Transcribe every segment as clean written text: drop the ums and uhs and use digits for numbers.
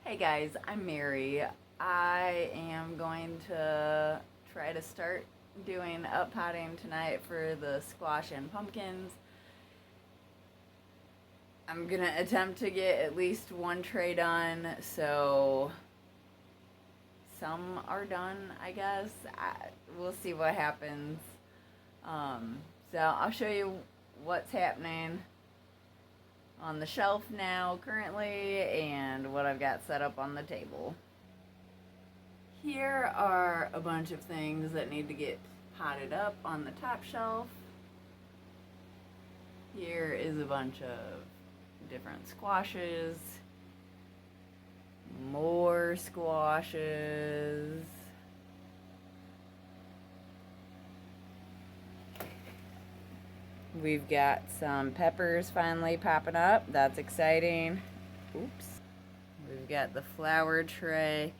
Hey guys, I'm Mary. I am going to try to start doing up potting tonight for the squash and pumpkins. I'm gonna attempt to get at least one tray done, so some are done, I guess. We'll see what happens. So I'll show you what's happening on the shelf now currently and what I've got set up on the table. Here are a bunch of things that need to get potted up on the top shelf. Here is a bunch of different squashes, more squashes. We've got some peppers finally popping up. That's exciting. Oops. We've got the flower tray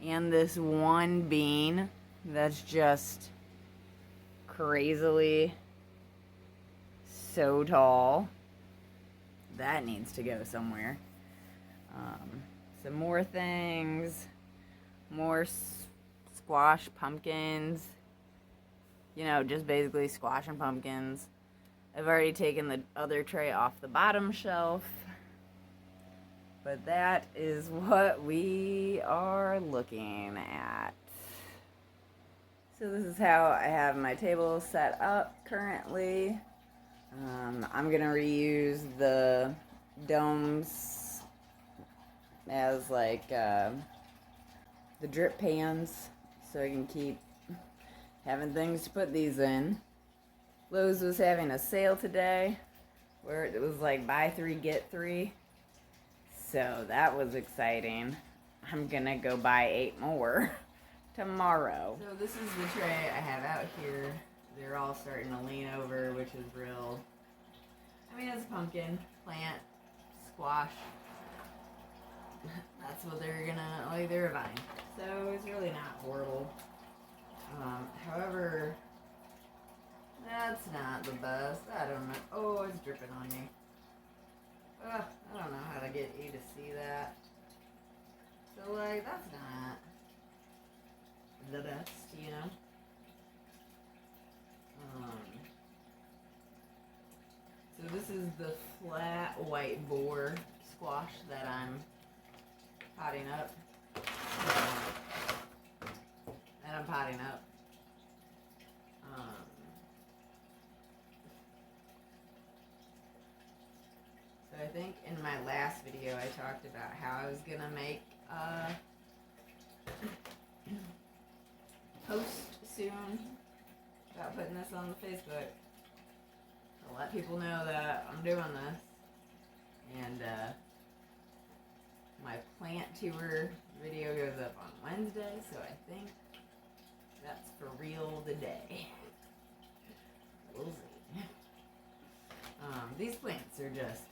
and this one bean that's just crazily so tall. That needs to go somewhere. Some more things. More squash pumpkins. You know, just basically squash and pumpkins. I've already taken the other tray off the bottom shelf, but that is what we are looking at. So this is how I have my table set up currently. I'm gonna reuse the domes as like the drip pans, so I can keep having things to put these in. Lowe's was having a sale today where it was like buy 3 get 3, so that was exciting. I'm gonna go buy 8 more tomorrow. So this is the tray I have out here. They're all starting to lean over, which is real. I mean, it's a pumpkin, plant, squash. That's what they're gonna, like, they're a vine. So it's really not horrible. However, that's not the best. I don't know. Oh, it's dripping on me. I don't know how to get you to see that. So, like, that's not the best, you know? So this is the flat white boar squash that I'm potting up. So I think in my last video I talked about how I was gonna make a post soon about putting this on the Facebook. I'll let people know that I'm doing this. And my plant tour video goes up on Wednesday, so I think that's for real today. We'll see. These plants are just,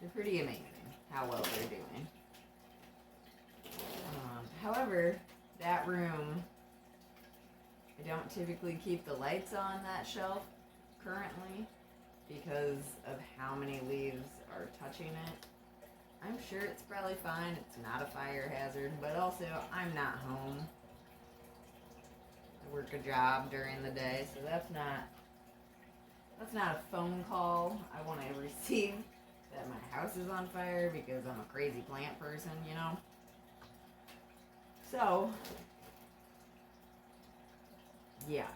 they're pretty amazing how well they're doing. However, that room, I don't typically keep the lights on that shelf currently because of how many leaves are touching it. I'm sure it's probably fine. It's not a fire hazard, but also I'm not home. I work a job during the day, so that's not a phone call I want to receive that my house is on fire because I'm a crazy plant person, you know? So, yeah.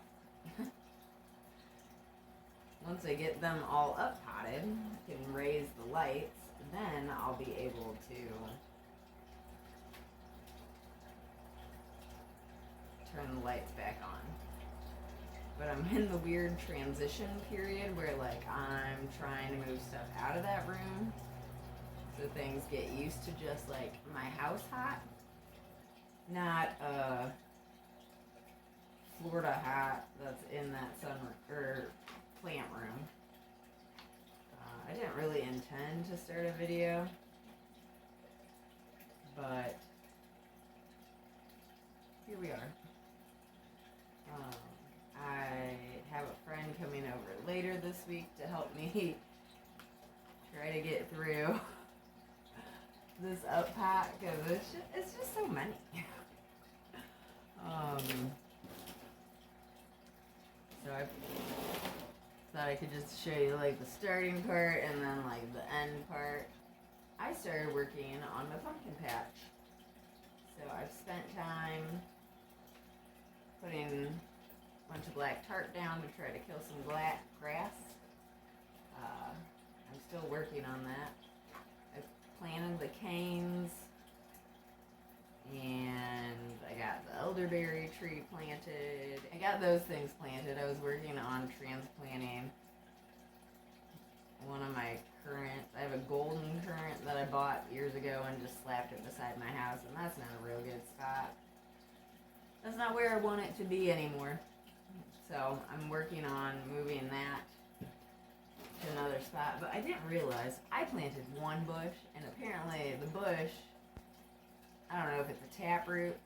Once I get them all up potted, can raise the lights, then I'll be able to turn the lights back on. But I'm in the weird transition period where, like, I'm trying to move stuff out of that room so things get used to just, like, my house hot. Not Florida hot that's in that plant room. I didn't really intend to start a video, but here we are. I have a friend coming over later this week to help me try to get through this up pot because it's just so many. So I thought I could just show you like the starting part and then like the end part. I started working on my pumpkin patch. So I've spent time putting a bunch of black tarp down to try to kill some black grass. I'm still working on that. I've planted the canes and I got the elderberry tree planted. I got those things planted. I was working on transplanting one of my currants. I have a golden currant that I bought years ago and just slapped it beside my house, and that's not a real good spot. That's not where I want it to be anymore. So I'm working on moving that to another spot, but I didn't realize I planted one bush, and apparently the bush, I don't know if it's a taproot,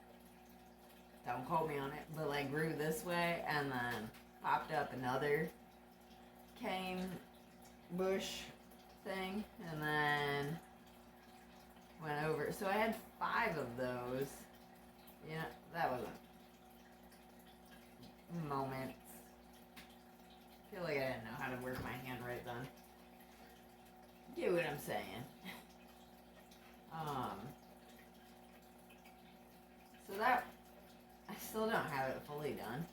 don't quote me on it, but like grew this way and then popped up another cane bush thing and then went over. So I had 5 of those. Yeah, that wasn't moments. I feel like I didn't know how to work my hand right then. Get what I'm saying? So that, I still don't have it fully done.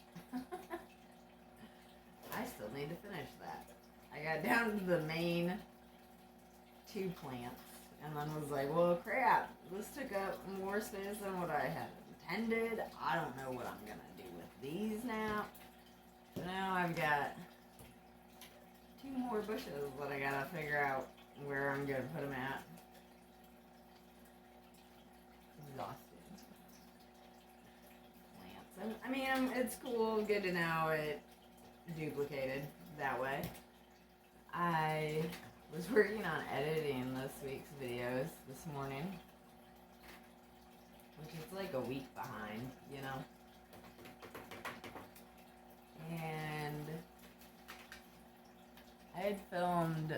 I still need to finish that. I got down to the main 2 plants and then was like, well, crap, this took up more space than what I had intended. I don't know what I'm going to do with these now. So now I've got 2 more bushes that I got to figure out where I'm going to put them at. Exhausted. Plants. I mean, it's cool, good to know it duplicated that way. I was working on editing this week's videos this morning, which is like a week behind, you know. And I had filmed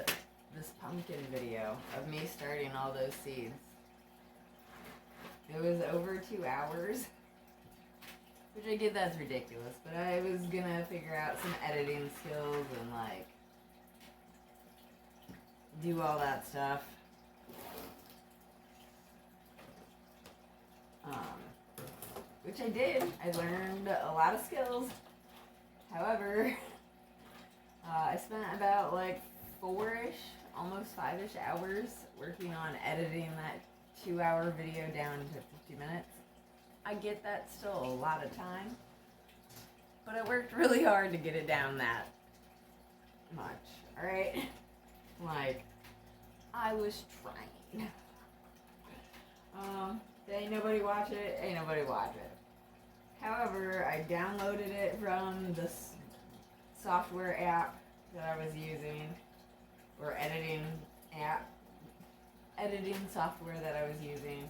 this pumpkin video of me starting all those seeds. It was over 2 hours, which I get that's ridiculous, but I was gonna figure out some editing skills and like do all that stuff. Which I did. I learned a lot of skills. However, I spent about like 4-ish, almost 5-ish hours working on editing that 2-hour video down to 50 minutes. I get that's still a lot of time, but I worked really hard to get it down that much, alright? Like, I was trying. Ain't nobody watch it, ain't nobody watch it. However, I downloaded it from this software app that I was using, or editing software that I was using,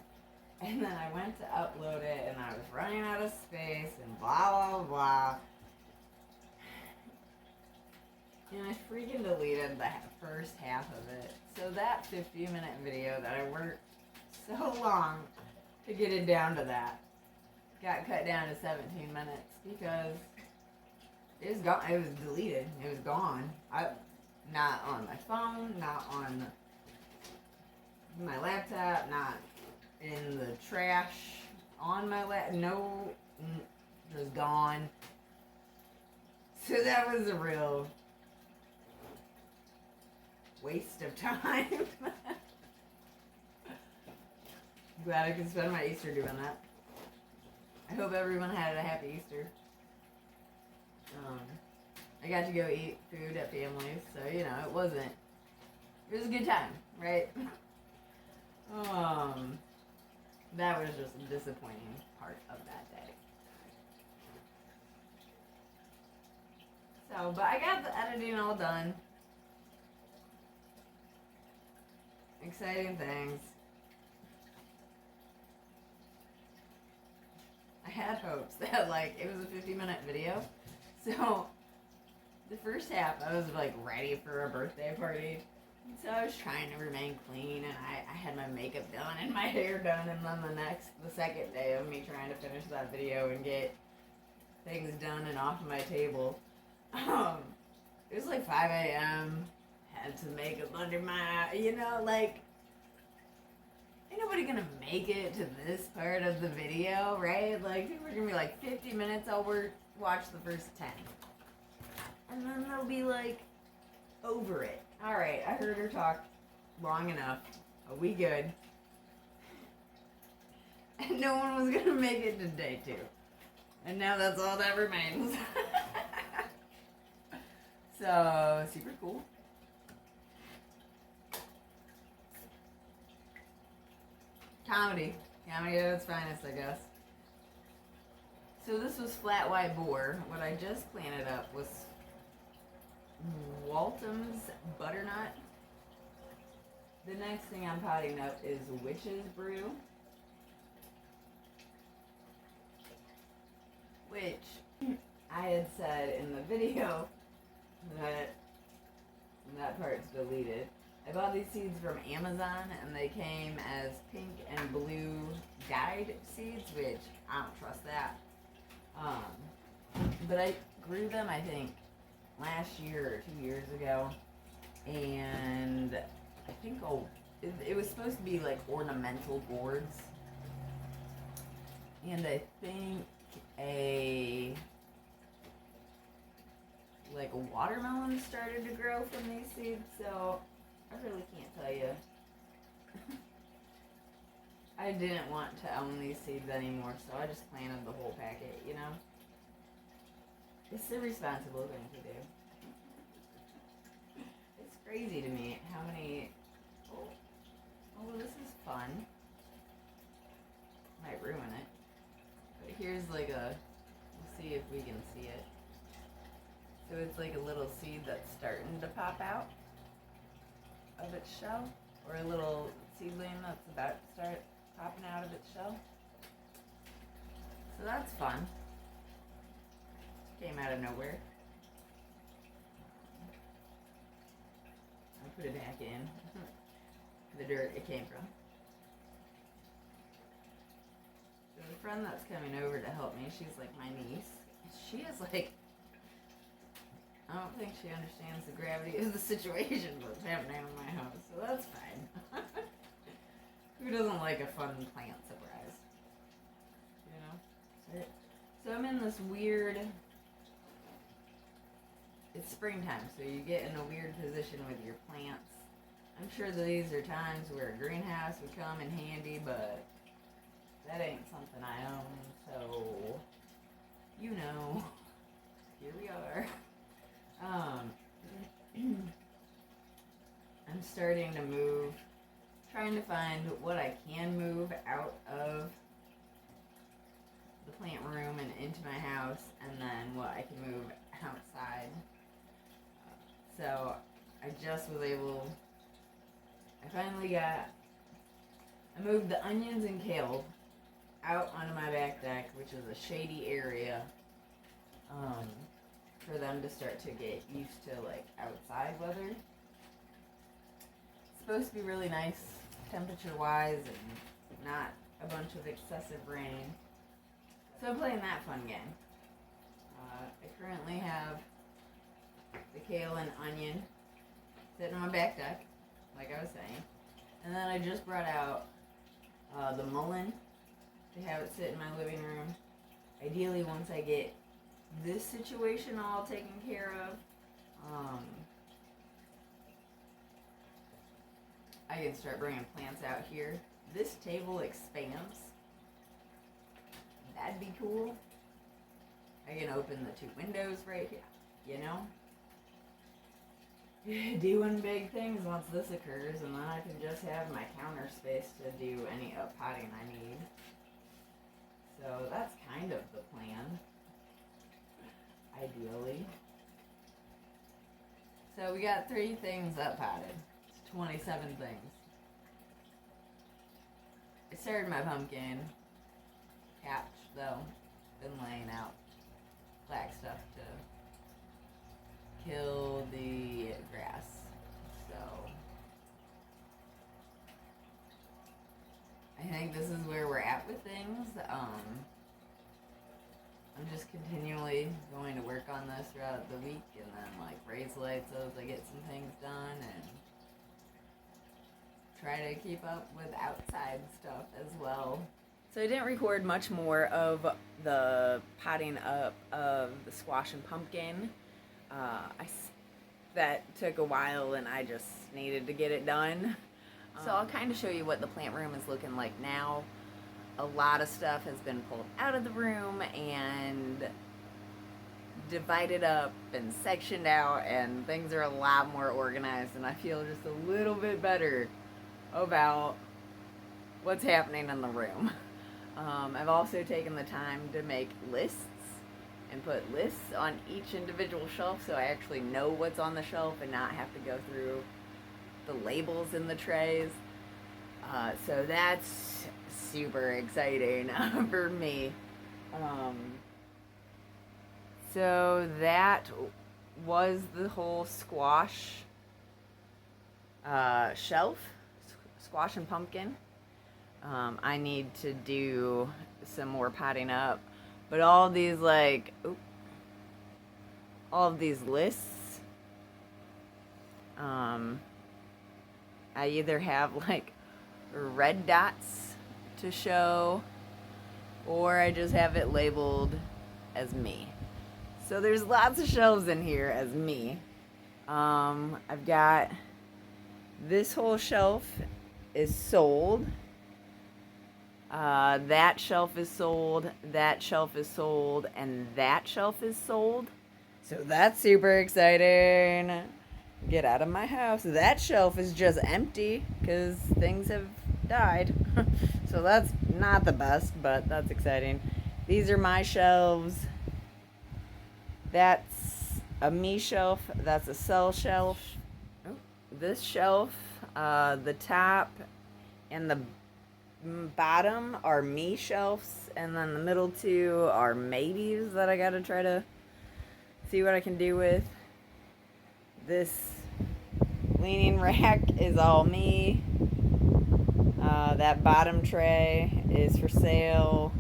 and then I went to upload it, and I was running out of space, and blah, blah, blah. And I freaking deleted the first half of it. So that 50-minute video that I worked so long to get it down to that got cut down to 17 minutes because it was gone. It was deleted. It was gone. Not on my phone, not on my laptop, not in the trash on my laptop. No, it was gone. So that was a real waste of time. Glad I could spend my Easter doing that. I hope everyone had a happy Easter. I got to go eat food at family's, so you know, it was a good time, right? That was just a disappointing part of that day. So, but I got the editing all done. Exciting things. I had hopes that like it was a 50-minute video. So the first half I was like ready for a birthday party. So I was trying to remain clean, and I had my makeup done and my hair done, and then the second day of me trying to finish that video and get things done and off my table, it was like 5 a.m., had some makeup under my eye, like, ain't nobody gonna make it to this part of the video, right? Like, people are gonna be like, 50 minutes, I'll watch the first 10. And then they'll be like, over it. Alright, I heard her talk long enough. Are we good? And no one was gonna make it to day 2. And now that's all that remains. So, super cool. Comedy at its finest, I guess. So this was flat white boar. What I just planted up was Walton's butternut. The next thing I'm potting up is witch's brew, which I had said in the video that part's deleted. I bought these seeds from Amazon, and they came as pink and blue dyed seeds, which I don't trust that. But I grew them, I think, last year or 2 years ago, and I think it was supposed to be like ornamental gourds, and I think a watermelon started to grow from these seeds, so I really can't tell you. I didn't want to own these seeds anymore, so I just planted the whole packet, It's the responsible thing to do. It's crazy to me how many... Oh, this is fun. Might ruin it. But here's like we'll see if we can see it. So it's like a little seed that's starting to pop out of its shell. Or a little seedling that's about to start popping out of its shell. So that's fun. Came out of nowhere. I'll put it back in. The dirt it came from. So the friend that's coming over to help me, she's like my niece. She is like, I don't think she understands the gravity of the situation that's happening in my house, so that's fine. Who doesn't like a fun plant surprise? So I'm in this weird... It's springtime, so you get in a weird position with your plants. I'm sure that these are times where a greenhouse would come in handy, but that ain't something I own, so here we are. I'm starting to move, trying to find what I can move out of the plant room and into my house, and then what I can move outside. So I moved the onions and kale out onto my back deck, which is a shady area, for them to start to get used to like outside weather. It's supposed to be really nice temperature wise and not a bunch of excessive rain. So I'm playing that fun game. I currently have the kale and onion sitting on my back deck, like I was saying. And then I just brought out the mullein to have it sit in my living room. Ideally, once I get this situation all taken care of, I can start bringing plants out here. This table expands. That'd be cool. I can open the 2 windows right here, Doing big things once this occurs, and then I can just have my counter space to do any uppotting I need. So that's kind of the plan, ideally. So we got 3 things uppotted. It's 27 things. I started my pumpkin patch, though. Been laying out black stuff to kill the grass. So think this is where we're at with things. I'm just continually going to work on this throughout the week and then like raise lights as I get some things done and try to keep up with outside stuff as well. So I didn't record much more of the potting up of the squash and pumpkin. That took a while and I just needed to get it done. So I'll kind of show you what the plant room is looking like now. A lot of stuff has been pulled out of the room and divided up and sectioned out, and things are a lot more organized, and I feel just a little bit better about what's happening in the room. I've also taken the time to make lists and put lists on each individual shelf so I actually know what's on the shelf and not have to go through the labels in the trays. So that's super exciting for me. So that was the whole squash shelf, squash and pumpkin. I need to do some more potting up, but all of these all of these lists, I either have like red dots to show, or I just have it labeled as me. So there's lots of shelves in here as me. I've got this whole shelf is sold. That shelf is sold, that shelf is sold, and that shelf is sold. So that's super exciting. Get out of my house. That shelf is just empty because things have died. So that's not the best, but that's exciting. These are my shelves. That's a me shelf. That's a sell shelf. This shelf, the top and the bottom are me shelves, and then the middle two are maybes that I gotta try to see what I can do with. This leaning rack is all me. That bottom tray is for sale.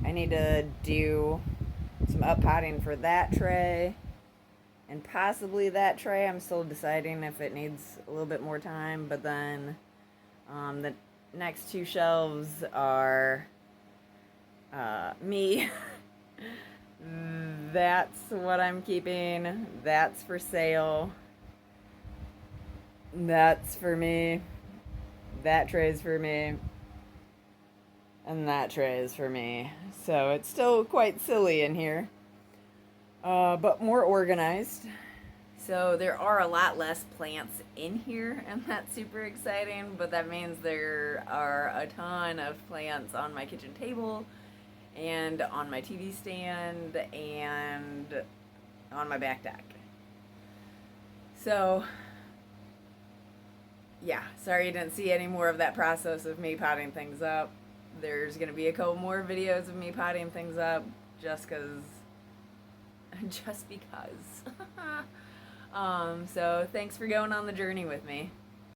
I need to do some up potting for that tray and possibly that tray. I'm still deciding if it needs a little bit more time, but then the next two shelves are me. That's what I'm keeping. That's for sale. That's for me. That tray's for me. And that tray is for me. So it's still quite silly in here. But more organized. So there are a lot less plants in here, and that's super exciting, but that means there are a ton of plants on my kitchen table and on my TV stand and on my back deck. So yeah, sorry you didn't see any more of that process of me potting things up. There's going to be a couple more videos of me potting things up just because. So thanks for going on the journey with me.